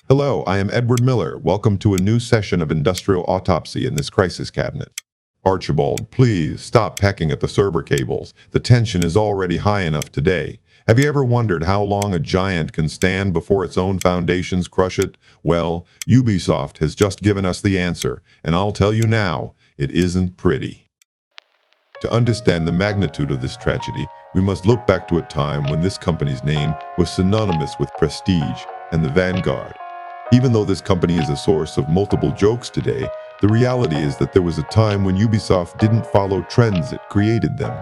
Hello, I am Edward Miller. Welcome to a new session of industrial autopsy in this crisis cabinet. Archibald, please stop pecking at the server cables. The tension is already high enough today. Have you ever wondered how long a giant can stand before its own foundations crush it? Well, Ubisoft has just given us the answer, and I'll tell you now, it isn't pretty. To understand the magnitude of this tragedy, we must look back to a time when this company's name was synonymous with prestige and the vanguard. Even though this company is a source of multiple jokes today, the reality is that there was a time when Ubisoft didn't follow trends, it created them.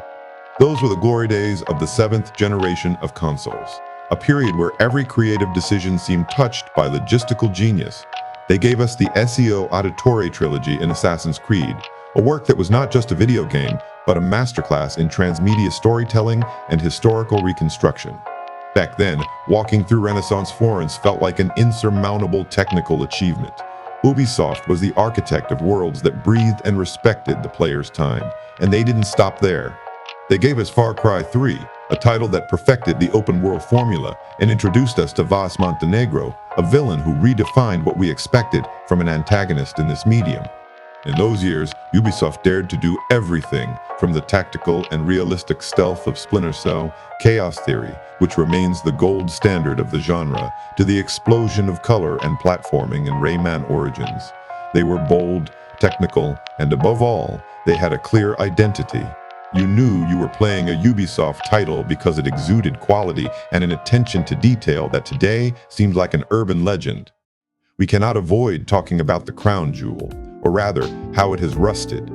Those were the glory days of the 7th generation of consoles, a period where every creative decision seemed touched by logistical genius. They gave us the Ezio Auditore trilogy in Assassin's Creed, a work that was not just a video game, but a masterclass in transmedia storytelling and historical reconstruction. Back then, walking through Renaissance Florence felt like an insurmountable technical achievement. Ubisoft was the architect of worlds that breathed and respected the player's time, and they didn't stop there. They gave us Far Cry 3, a title that perfected the open-world formula and introduced us to Vas Montenegro, a villain who redefined what we expected from an antagonist in this medium. In those years, Ubisoft dared to do everything from the tactical and realistic stealth of Splinter Cell, Chaos Theory, which remains the gold standard of the genre, to the explosion of color and platforming in Rayman Origins. They were bold, technical, and above all, they had a clear identity. You knew you were playing a Ubisoft title because it exuded quality and an attention to detail that today seems like an urban legend. We cannot avoid talking about the crown jewel, or rather, how it has rusted.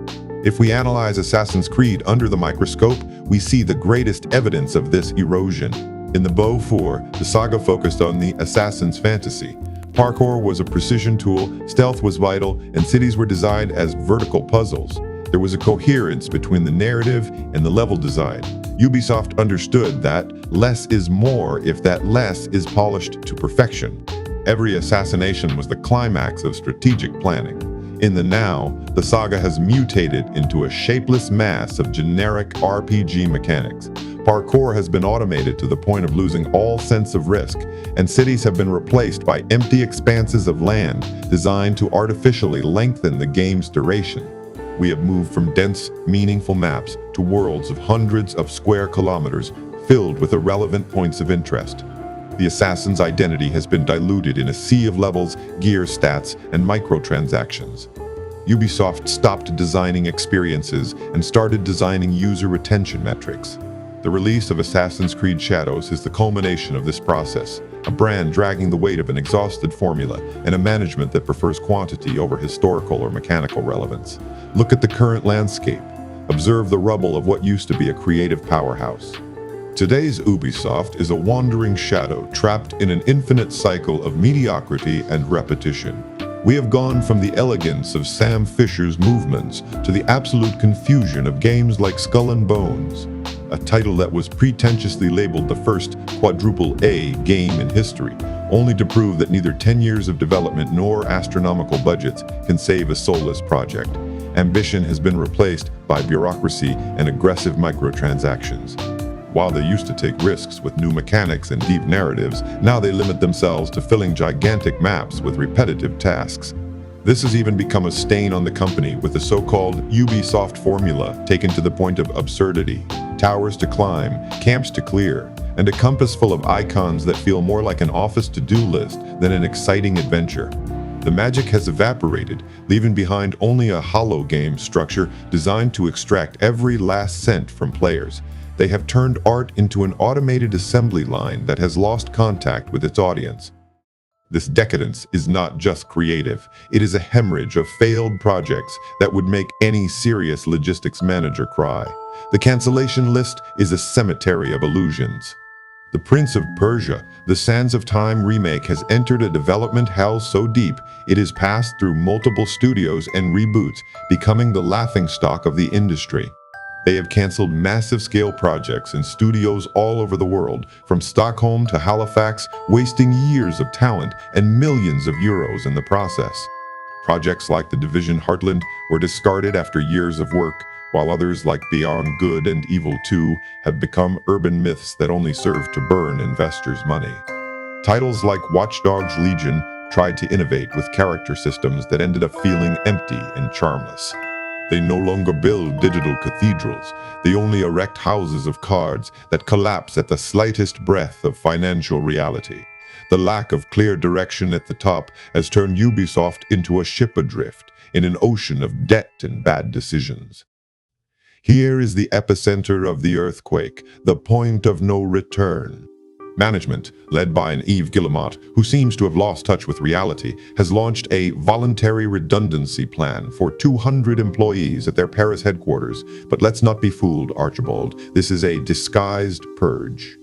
If we analyze Assassin's Creed under the microscope, we see the greatest evidence of this erosion. In the Bow 4, the saga focused on the assassin's fantasy. Parkour was a precision tool, stealth was vital, and cities were designed as vertical puzzles. There was a coherence between the narrative and the level design. Ubisoft understood that less is more if that less is polished to perfection. Every assassination was the climax of strategic planning. In the now, the saga has mutated into a shapeless mass of generic RPG mechanics. Parkour has been automated to the point of losing all sense of risk, and cities have been replaced by empty expanses of land designed to artificially lengthen the game's duration. We have moved from dense, meaningful maps to worlds of hundreds of square kilometers filled with irrelevant points of interest. The assassin's identity has been diluted in a sea of levels, gear stats, and microtransactions. Ubisoft stopped designing experiences and started designing user retention metrics. The release of Assassin's Creed Shadows is the culmination of this process, a brand dragging the weight of an exhausted formula and a management that prefers quantity over historical or mechanical relevance. Look at the current landscape. Observe the rubble of what used to be a creative powerhouse. Today's Ubisoft is a wandering shadow trapped in an infinite cycle of mediocrity and repetition. We have gone from the elegance of Sam Fisher's movements to the absolute confusion of games like Skull and Bones, a title that was pretentiously labeled the first Quadruple A game in history, only to prove that neither 10 years of development nor astronomical budgets can save a soulless project. Ambition has been replaced by bureaucracy and aggressive microtransactions. While they used to take risks with new mechanics and deep narratives, now they limit themselves to filling gigantic maps with repetitive tasks. This has even become a stain on the company, with the so-called Ubisoft Formula taken to the point of absurdity. Towers to climb, camps to clear, and a compass full of icons that feel more like an office to-do list than an exciting adventure. The magic has evaporated, leaving behind only a hollow game structure designed to extract every last cent from players. They have turned art into an automated assembly line that has lost contact with its audience. This decadence is not just creative, it is a hemorrhage of failed projects that would make any serious logistics manager cry. The cancellation list is a cemetery of illusions. The Prince of Persia, the Sands of Time remake has entered a development hell so deep it has passed through multiple studios and reboots, becoming the laughingstock of the industry. They have canceled massive-scale projects in studios all over the world, from Stockholm to Halifax, wasting years of talent and millions of euros in the process. Projects like The Division Heartland were discarded after years of work, while others like Beyond Good and Evil 2 have become urban myths that only serve to burn investors' money. Titles like Watch Dogs Legion, tried to innovate with character systems that ended up feeling empty and charmless. They no longer build digital cathedrals. They only erect houses of cards that collapse at the slightest breath of financial reality. The lack of clear direction at the top has turned Ubisoft into a ship adrift in an ocean of debt and bad decisions. Here is the epicenter of the earthquake, the point of no return. Management, led by an Yves Guillemot, who seems to have lost touch with reality, has launched a voluntary redundancy plan for 200 employees at their Paris headquarters. But let's not be fooled, Archibald. This is a disguised purge.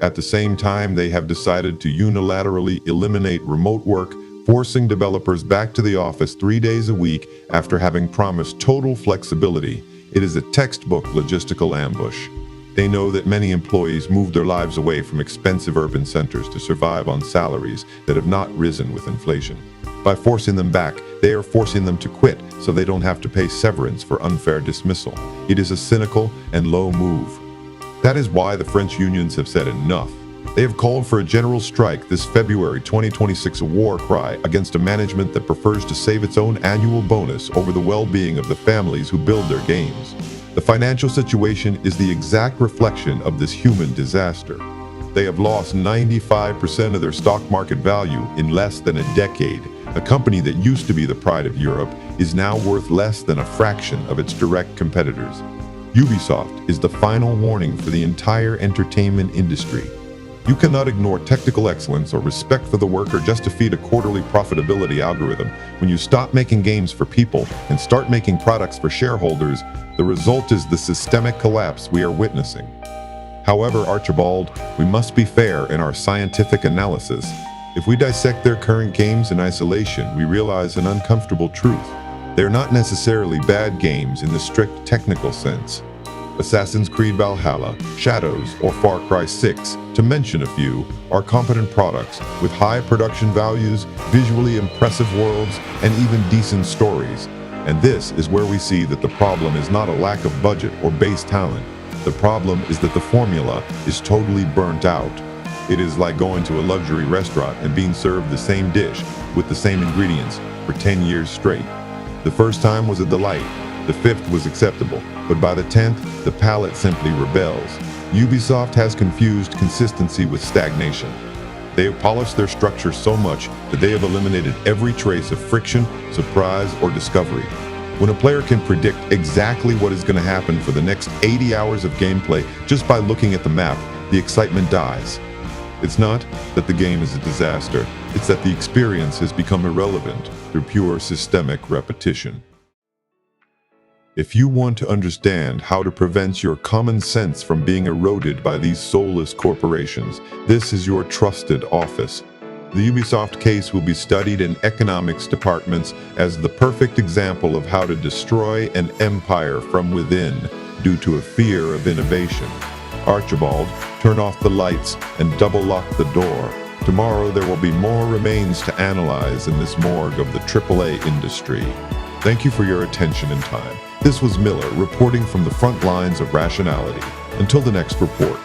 At the same time, they have decided to unilaterally eliminate remote work, forcing developers back to the office 3 days a week after having promised total flexibility. It is a textbook logistical ambush. They know that many employees move their lives away from expensive urban centers to survive on salaries that have not risen with inflation. By forcing them back, they are forcing them to quit so they don't have to pay severance for unfair dismissal. It is a cynical and low move. That is why the French unions have said enough. They have called for a general strike this February 2026, a war cry against a management that prefers to save its own annual bonus over the well-being of the families who build their games. The financial situation is the exact reflection of this human disaster. They have lost 95% of their stock market value in less than a decade. A company that used to be the pride of Europe is now worth less than a fraction of its direct competitors. Ubisoft is the final warning for the entire entertainment industry. You cannot ignore technical excellence or respect for the worker just to feed a quarterly profitability algorithm. When you stop making games for people and start making products for shareholders, the result is the systemic collapse we are witnessing. However, Archibald, we must be fair in our scientific analysis. If we dissect their current games in isolation, we realize an uncomfortable truth. They are not necessarily bad games in the strict technical sense. Assassin's Creed Valhalla, Shadows, or Far Cry 6, to mention a few, are competent products with high production values, visually impressive worlds, and even decent stories. And this is where we see that the problem is not a lack of budget or base talent. The problem is that the formula is totally burnt out. It is like going to a luxury restaurant and being served the same dish with the same ingredients for 10 years straight. The first time was a delight. The fifth was acceptable, but by the 10th, the palate simply rebels. Ubisoft has confused consistency with stagnation. They have polished their structure so much that they have eliminated every trace of friction, surprise, or discovery. When a player can predict exactly what is going to happen for the next 80 hours of gameplay just by looking at the map, the excitement dies. It's not that the game is a disaster, it's that the experience has become irrelevant through pure systemic repetition. If you want to understand how to prevent your common sense from being eroded by these soulless corporations, this is your trusted office. The Ubisoft case will be studied in economics departments as the perfect example of how to destroy an empire from within due to a fear of innovation. Archibald, turn off the lights and double lock the door. Tomorrow there will be more remains to analyze in this morgue of the AAA industry. Thank you for your attention and time. This was Miller reporting from the front lines of rationality. Until the next report.